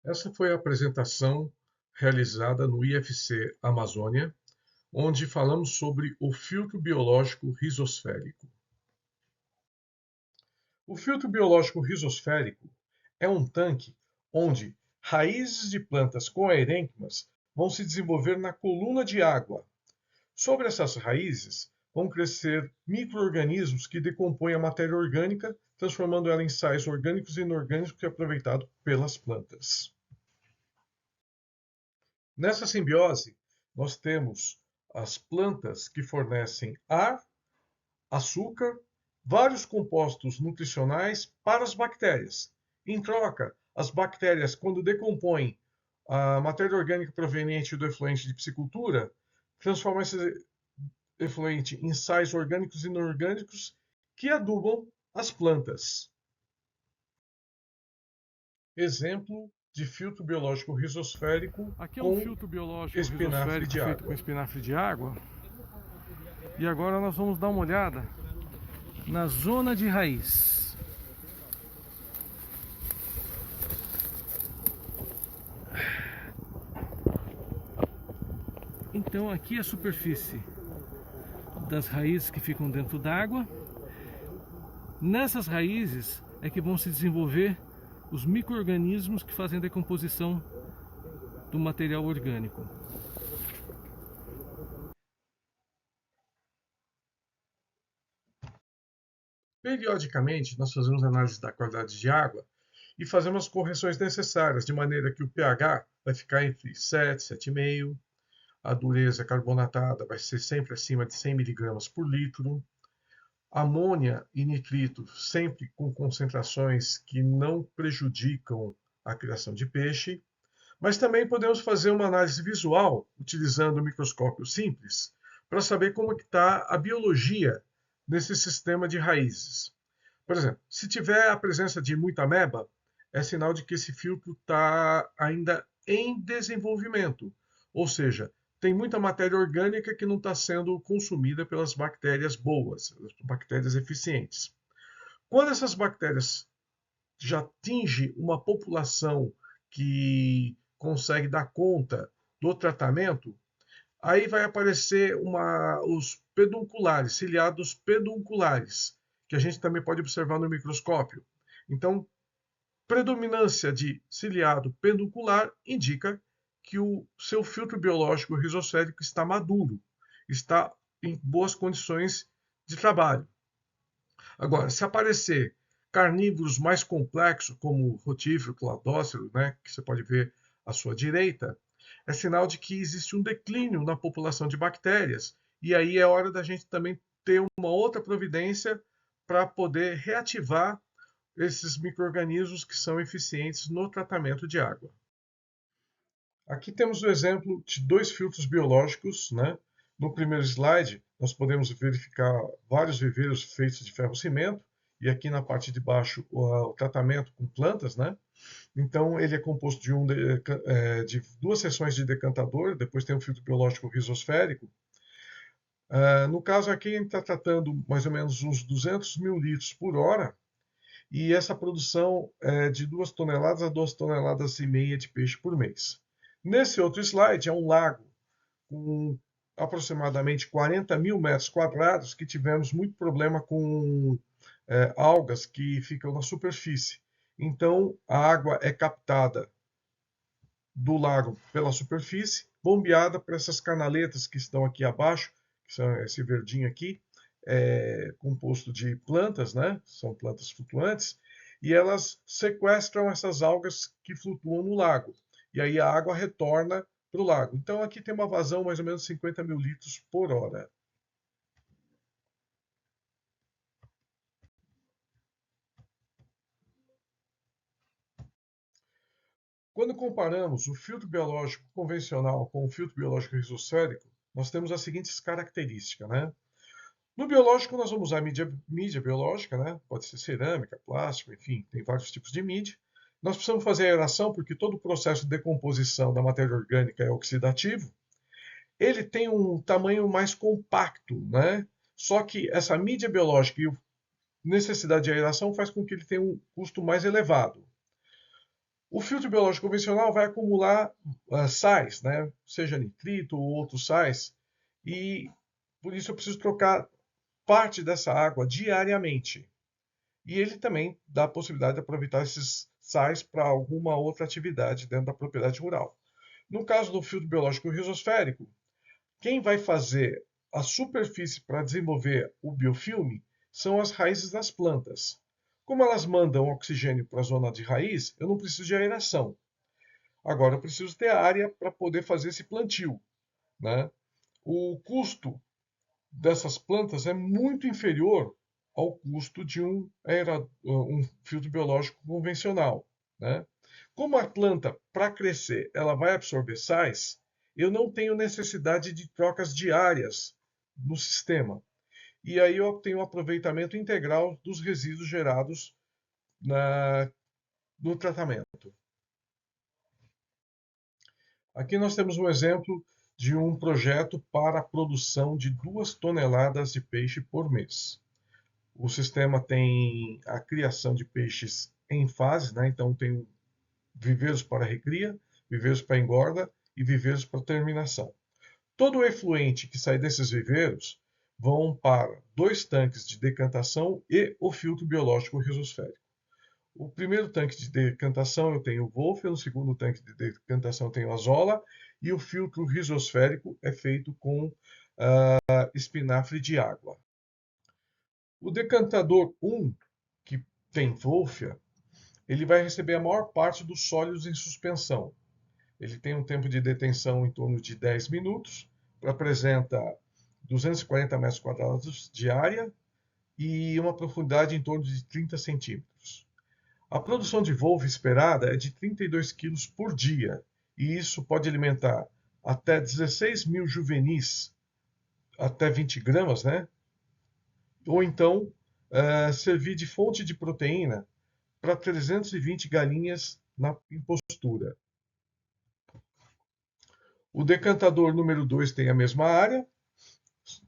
Essa foi a apresentação realizada no IFC Amazônia, onde falamos sobre o filtro biológico rizosférico. O filtro biológico rizosférico é um tanque onde raízes de plantas coerênquimas vão se desenvolver na coluna de água. Sobre essas raízes vão crescer micro-organismos que decompõem a matéria orgânica, transformando ela em sais orgânicos e inorgânicos que é aproveitado pelas plantas. Nessa simbiose, nós temos as plantas que fornecem ar, açúcar, vários compostos nutricionais para as bactérias. Em troca, as bactérias, quando decompõem a matéria orgânica proveniente do efluente de piscicultura, transformam esse efluente em sais orgânicos e inorgânicos que adubam as plantas. Exemplo de filtro biológico rizosférico Aqui é um com filtro biológico espinafre rizosférico de feito com água. espinafre de água. E agora nós vamos dar uma olhada na zona de raiz. Então aqui é a superfície das raízes que ficam dentro d'água. Nessas raízes é que vão se desenvolver os micro-organismos que fazem a decomposição do material orgânico. Periodicamente, nós fazemos análise da qualidade de água e fazemos as correções necessárias, de maneira que o pH vai ficar entre 7 e 7,5, a dureza carbonatada vai ser sempre acima de 100 miligramas por litro, amônia e nitrito sempre com concentrações que não prejudicam a criação de peixe, mas também podemos fazer uma análise visual utilizando o microscópio simples para saber como está a biologia nesse sistema de raízes. Por exemplo, se tiver a presença de muita ameba, é sinal de que esse filtro está ainda em desenvolvimento, ou seja, tem muita matéria orgânica que não está sendo consumida pelas bactérias boas, as bactérias eficientes. Quando essas bactérias já atingem uma população que consegue dar conta do tratamento, aí vai aparecer os pedunculares, ciliados pedunculares, que a gente também pode observar no microscópio. Então, predominância de ciliado peduncular indica que o seu filtro biológico rizosférico está maduro, está em boas condições de trabalho. Agora, se aparecer carnívoros mais complexos, como rotífero, cladócero, né, que você pode ver à sua direita, é sinal de que existe um declínio na população de bactérias. E aí é hora da gente também ter uma outra providência para poder reativar esses micro-organismos que são eficientes no tratamento de água. Aqui temos o exemplo de dois filtros biológicos, né? No primeiro slide, nós podemos verificar vários viveiros feitos de ferro-cimento, e aqui na parte de baixo o tratamento com plantas, né? Então, ele é composto de duas seções de decantador, depois tem o filtro biológico rizosférico. No caso aqui, a gente está tratando mais ou menos uns 200 mil litros por hora, e essa produção é de 2 toneladas a 2 toneladas e meia de peixe por mês. Nesse outro slide é um lago com aproximadamente 40 mil metros quadrados que tivemos muito problema com algas que ficam na superfície. Então, a água é captada do lago pela superfície, bombeada para essas canaletas que estão aqui abaixo, que são esse verdinho aqui, composto de plantas, né? São plantas flutuantes, e elas sequestram essas algas que flutuam no lago. E aí a água retorna para o lago. Então aqui tem uma vazão mais ou menos 50 mil litros por hora. Quando comparamos o filtro biológico convencional com o filtro biológico rizosférico, nós temos as seguintes características, né? No biológico, nós vamos usar mídia biológica, né? Pode ser cerâmica, plástico, enfim, tem vários tipos de mídia. Nós precisamos fazer a aeração porque todo o processo de decomposição da matéria orgânica é oxidativo. Ele tem um tamanho mais compacto, né? Só que essa mídia biológica e a necessidade de aeração faz com que ele tenha um custo mais elevado. O filtro biológico convencional vai acumular sais, né? Seja nitrito ou outros sais, e por isso eu preciso trocar parte dessa água diariamente. E ele também dá a possibilidade de aproveitar esses sais para alguma outra atividade dentro da propriedade rural. No caso do filtro biológico risosférico, quem vai fazer a superfície para desenvolver o biofilme são as raízes das plantas. Como elas mandam oxigênio para a zona de raiz, eu não preciso de aeração. Agora eu preciso ter área para poder fazer esse plantio, né? O custo dessas plantas é muito inferior ao custo de um filtro biológico convencional, né? Como a planta, para crescer, ela vai absorver sais, eu não tenho necessidade de trocas diárias no sistema. E aí eu tenho um aproveitamento integral dos resíduos gerados no tratamento. Aqui nós temos um exemplo de um projeto para a produção de 2 toneladas de peixe por mês. O sistema tem a criação de peixes em fases, né? Então tem viveiros para recria, viveiros para engorda e viveiros para terminação. Todo o efluente que sai desses viveiros vão para 2 tanques de decantação e o filtro biológico risosférico. O primeiro tanque de decantação eu tenho o Wolff, no segundo tanque de decantação eu tenho a Azola, e o filtro risosférico é feito com espinafre de água. O decantador 1, que tem Wolffia, ele vai receber a maior parte dos sólidos em suspensão. Ele tem um tempo de detenção em torno de 10 minutos, apresenta 240 metros quadrados de área e uma profundidade em torno de 30 centímetros. A produção de Wolff esperada é de 32 quilos por dia, e isso pode alimentar até 16 mil juvenis, até 20 gramas, né? Ou então servir de fonte de proteína para 320 galinhas na impostura. O decantador número 2 tem a mesma área.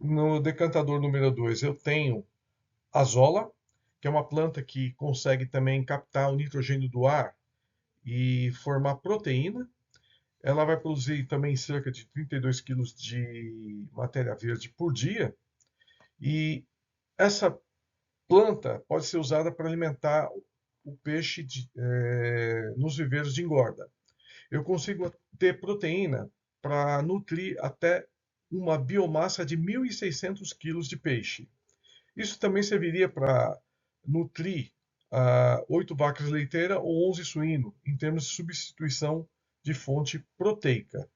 No decantador número 2 eu tenho Azola, que é uma planta que consegue também captar o nitrogênio do ar e formar proteína. Ela vai produzir também cerca de 32 quilos de matéria verde por dia. E essa planta pode ser usada para alimentar o peixe nos viveiros de engorda. Eu consigo ter proteína para nutrir até uma biomassa de 1.600 quilos de peixe. Isso também serviria para nutrir 8 vacas leiteiras ou 11 suínos, em termos de substituição de fonte proteica.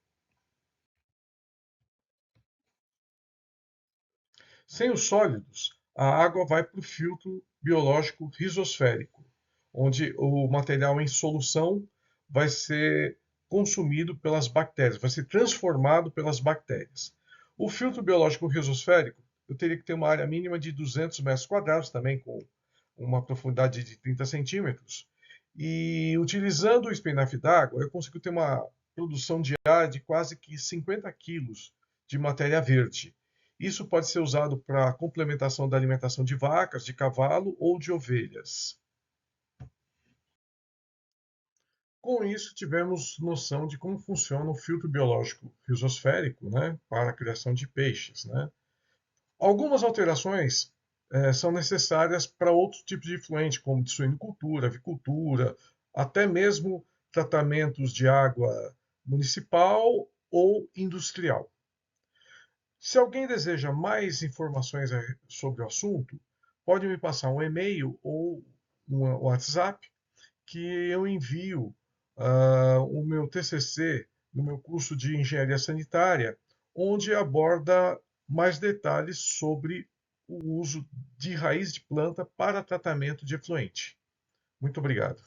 Sem os sólidos, a água vai para o filtro biológico risosférico, onde o material em solução vai ser consumido pelas bactérias, vai ser transformado pelas bactérias. O filtro biológico risosférico, eu teria que ter uma área mínima de 200 metros quadrados, também com uma profundidade de 30 centímetros. E utilizando o espinafre d'água, eu consigo ter uma produção diária de quase que 50 quilos de matéria verde. Isso pode ser usado para complementação da alimentação de vacas, de cavalo ou de ovelhas. Com isso, tivemos noção de como funciona o filtro biológico risosférico, né, para a criação de peixes, né? Algumas alterações são necessárias para outros tipos de efluente, como de suinocultura, avicultura, até mesmo tratamentos de água municipal ou industrial. Se alguém deseja mais informações sobre o assunto, pode me passar um e-mail ou um WhatsApp que eu envio o meu TCC no meu curso de Engenharia Sanitária, onde aborda mais detalhes sobre o uso de raiz de planta para tratamento de efluente. Muito obrigado.